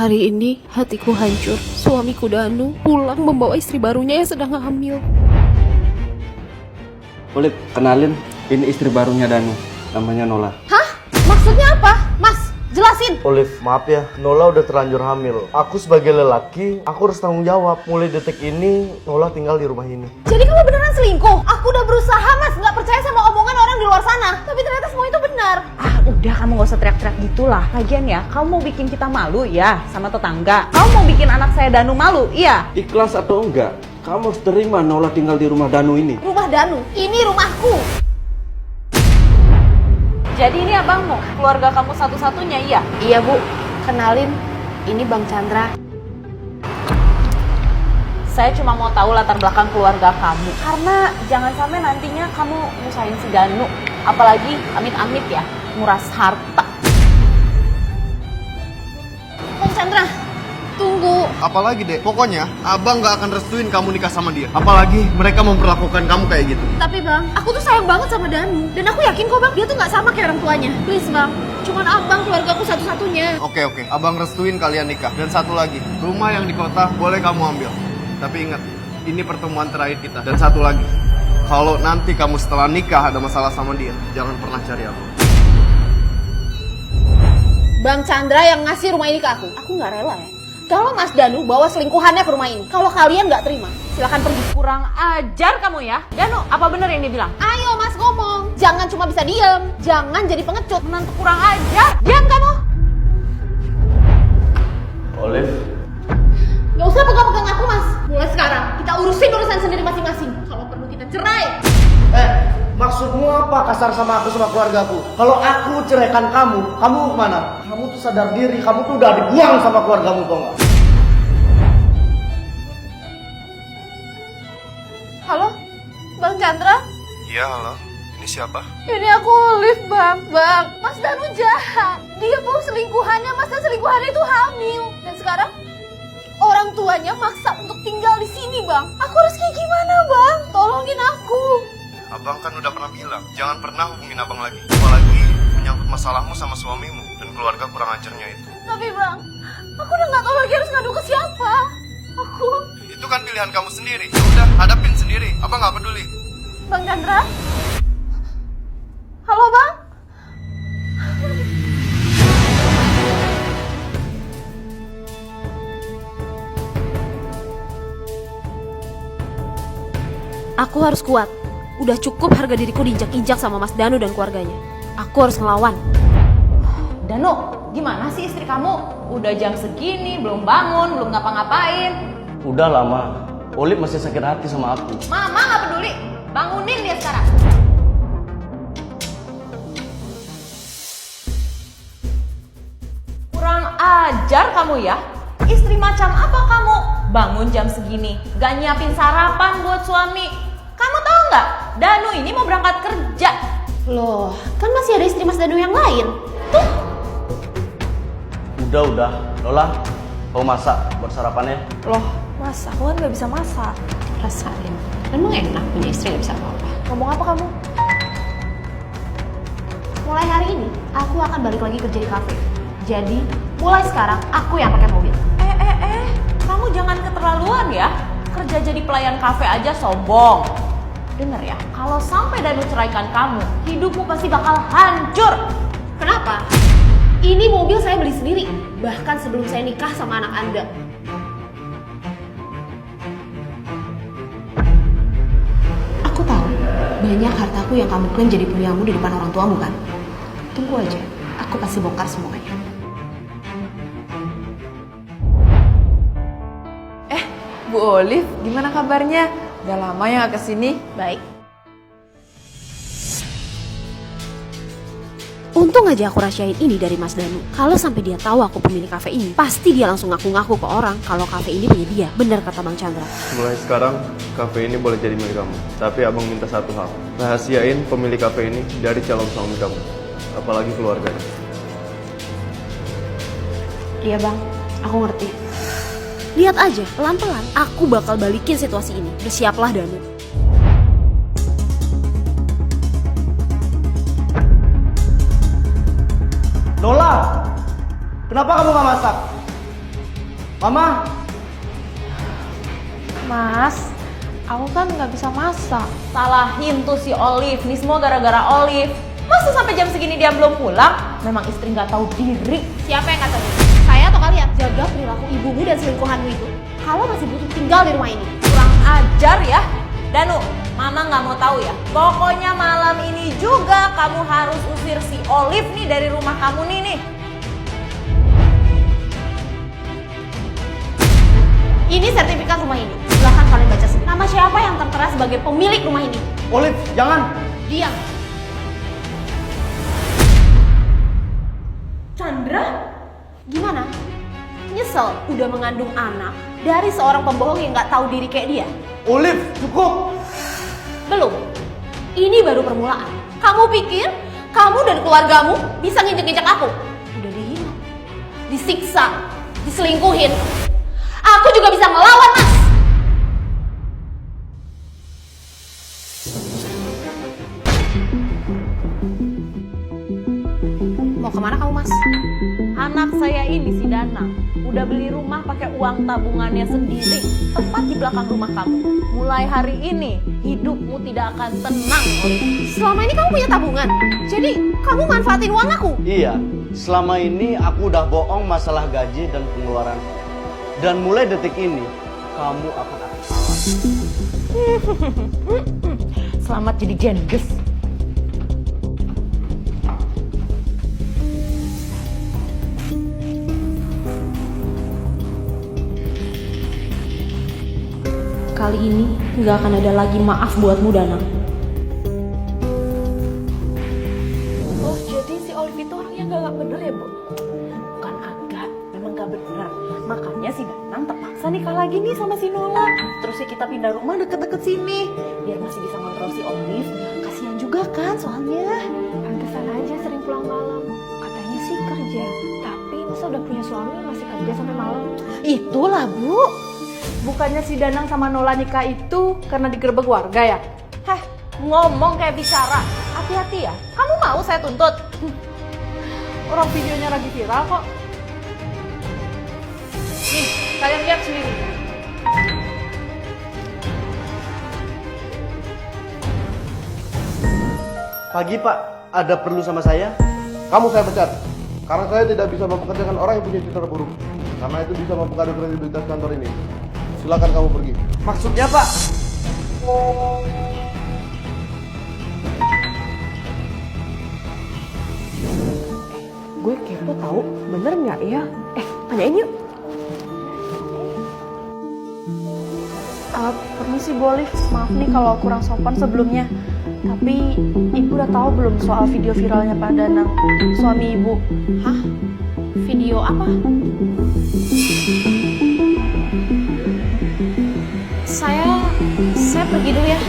Hari ini hatiku hancur. Suamiku Danu pulang membawa istri barunya yang sedang hamil. Boleh kenalin, ini istri barunya Danu, namanya Nola. Hah? Maksudnya apa? Mas, jelasin. Olive, maaf ya, Nola udah terlanjur hamil. Aku sebagai lelaki, aku harus tanggung jawab. Mulai detik ini, Nola tinggal di rumah ini. Jadi kamu beneran selingkuh? Aku udah berusaha, Mas, nggak percaya sama omongan orang di luar sana. Tapi ternyata semua itu benar. Udah, kamu gak usah teriak-teriak gitulah. Lagian ya, kamu mau bikin kita malu ya sama tetangga. Kamu mau bikin anak saya Danu malu, iya? Ikhlas atau enggak, kamu harus terima Nola tinggal di rumah Danu ini. Rumah Danu, ini rumahku. Jadi ini abangmu, keluarga kamu satu-satunya, iya? Iya, Bu. Kenalin, ini Bang Chandra. Saya cuma mau tahu latar belakang keluarga kamu. Karena jangan sampai nantinya kamu nyusahin si Danu. Apalagi amit-amit ya, nguras harta. Bang Chandra, tunggu. Apalagi deh, pokoknya abang gak akan restuin kamu nikah sama dia. Apalagi mereka memperlakukan kamu kayak gitu. Tapi Bang, aku tuh sayang banget sama Danu. Dan aku yakin kok Bang, dia tuh gak sama kayak orang tuanya. Please Bang, cuman abang keluargaku satu-satunya. Oke, abang restuin kalian nikah. Dan satu lagi, rumah yang di kota boleh kamu ambil. Tapi ingat, ini pertemuan terakhir kita. Dan satu lagi, kalau nanti kamu setelah nikah ada masalah sama dia, jangan pernah cari aku. Bang Chandra yang ngasih rumah ini ke aku gak rela ya. Kalau Mas Danu bawa selingkuhannya ke rumah ini, kalau kalian gak terima, silakan pergi. Kurang ajar kamu ya. Danu, apa bener yang dia bilang? Ayo Mas ngomong, jangan cuma bisa diem, jangan jadi pengecut. Menantu kurang ajar. Diam kamu. Olive, Gak usah pegang-pegang aku Mas. Mulai sekarang kita urusin urusan sendiri masing-masing. Kalau perlu kita cerai. maksudmu apa kasar sama aku sama keluargaku? Kalau aku ceraikan kamu mana? Kamu tuh sadar diri, kamu tuh udah dibuang sama keluargamu, tau gak? Halo, Bang Chandra? Iya, halo. Ini siapa? Ini aku Olive Bang. Mas Danu jahat. Dia bawa selingkuhannya, Mas, dan selingkuhannya itu hamil. Dan sekarang orang tuanya maksa untuk tinggal di sini, Bang. Aku harus kayak gimana, Bang? Tolongin aku. Abang kan udah pernah bilang, jangan pernah hubungin abang lagi. Apalagi menyangkut masalahmu sama suamimu dan keluarga kurang ajarnya itu. Tapi Bang, aku udah gak tahu lagi harus ngadu ke siapa. Itu kan pilihan kamu sendiri. Ya udah, hadapin sendiri. Abang gak peduli. Bang Chandra? Halo, Bang? Aku harus kuat. Udah cukup harga diriku diinjak-injak sama Mas Danu dan keluarganya. Aku harus ngelawan. Danu, gimana sih istri kamu? Udah jam segini, belum bangun, belum ngapa-ngapain. Udah lama, Olive masih sakit hati sama aku. Mama gak peduli. Bangunin dia sekarang. Kurang ajar kamu ya. Istri macam apa kamu? Bangun jam segini, gak nyiapin sarapan buat suami. Kamu tahu nggak? Danu ini mau berangkat kerja. Loh, kan masih ada istri Mas Danu yang lain. Tuh. Udah, Nola, mau masak buat sarapannya? Loh, mas, aku kan gak bisa masak. Rasain. Emang enak punya istri gak bisa apa-apa. Ngomong apa kamu? Mulai hari ini, aku akan balik lagi kerja di kafe. Jadi, mulai sekarang aku yang pakai mobil. Kamu jangan keterlaluan ya. Kerja jadi pelayan kafe aja sombong. Dengar ya, kalau sampai Danu ceraikan kamu, hidupmu pasti bakal hancur. Kenapa? Ini mobil saya beli sendiri, bahkan sebelum saya nikah sama anak Anda. Aku tahu, banyak hartaku yang kamu klaim jadi pilihanmu di depan orang tuamu kan? Tunggu aja, aku pasti bongkar semuanya. Bu Olive, gimana kabarnya? Udah lama ya gak kesini? Baik. Untung aja aku rahasiain ini dari Mas Danu. Kalau sampai dia tahu aku pemilik kafe ini, pasti dia langsung ngaku-ngaku ke orang kalau kafe ini punya dia. Benar kata Bang Chandra. Mulai sekarang, kafe ini boleh jadi milik kamu. Tapi abang minta satu hal. Rahasiain pemilik kafe ini dari calon suami kamu. Apalagi keluarganya. Iya Bang, aku ngerti. Lihat aja, pelan-pelan aku bakal balikin situasi ini. Bersiaplah Danu. Nola! Kenapa kamu gak masak? Mama! Mas, aku kan nggak bisa masak. Salahin tuh si Olive, ini semua gara-gara Olive. Masa sampai jam segini dia belum pulang? Memang istri nggak tahu diri. Siapa yang kata gitu? Saya atau kalian? Jaga perilaku ibumu dan selingkuhanmu itu. Kalau masih butuh tinggal di rumah ini. Kurang ajar ya. Danu, Mama nggak mau tahu ya. Pokoknya malam ini juga kamu harus usir si Olive nih dari rumah kamu nih. Ini sertifikat rumah ini. Silahkan kalian baca sendiri. Nama siapa yang tertera sebagai pemilik rumah ini? Olive, jangan! Diam. Chandra? Gimana? Nyesel udah mengandung anak dari seorang pembohong yang nggak tahu diri kayak dia? Olive, cukup! Belum. Ini baru permulaan. Kamu pikir kamu dan keluargamu bisa nginjek-nginjek aku? Udah dihina, disiksa, diselingkuhin. Aku juga bisa ngelawan, Mas. Mau kemana kamu, Mas? Anak saya ini si Danang udah beli rumah pakai uang tabungannya sendiri, tepat di belakang rumah kamu. Mulai hari ini hidupmu tidak akan tenang, Olive. Selama ini kamu punya tabungan. Jadi kamu manfaatin uang aku. Iya, selama ini aku udah bohong masalah gaji dan pengeluaran. Dan mulai detik ini, kamu akan aku Selamat jadi jengges. Kali ini nggak akan ada lagi maaf buatmu, Danang. Oh, jadi si Olive itu orangnya nggak bener ya, Bu? Bukan agak, memang nggak bener. Makanya si Danang terpaksa nikah lagi nih sama si Nola. Terus ya kita pindah rumah deket-deket sini, biar masih bisa ngontrol si Olive. Kasian juga kan soalnya. Pantesan aja sering pulang malam. Katanya sih kerja, tapi masa udah punya suami masih kerja sampai malam? Itulah, Bu. Bukannya si Danang sama Nola nikah itu karena digerebek warga ya? Heh, ngomong kayak bicara. Hati-hati ya. Kamu mau saya tuntut? Orang videonya lagi viral kok. Nih, kalian lihat sendiri. Pagi Pak, ada perlu sama saya? Kamu saya pecat. Karena saya tidak bisa mempekerjakan orang yang punya citra buruk. Karena itu bisa mempengaruhi kredibilitas kantor ini. Silakan kamu pergi. Maksudnya Pak? Gue kepo tahu, bener nggak ya? Tanyain yuk. Permisi Bu Olive, maaf nih kalau kurang sopan sebelumnya. Tapi Ibu udah tahu belum soal video viralnya Pak Danang, suami Ibu? Hah? Video apa? Saya pergi dulu ya.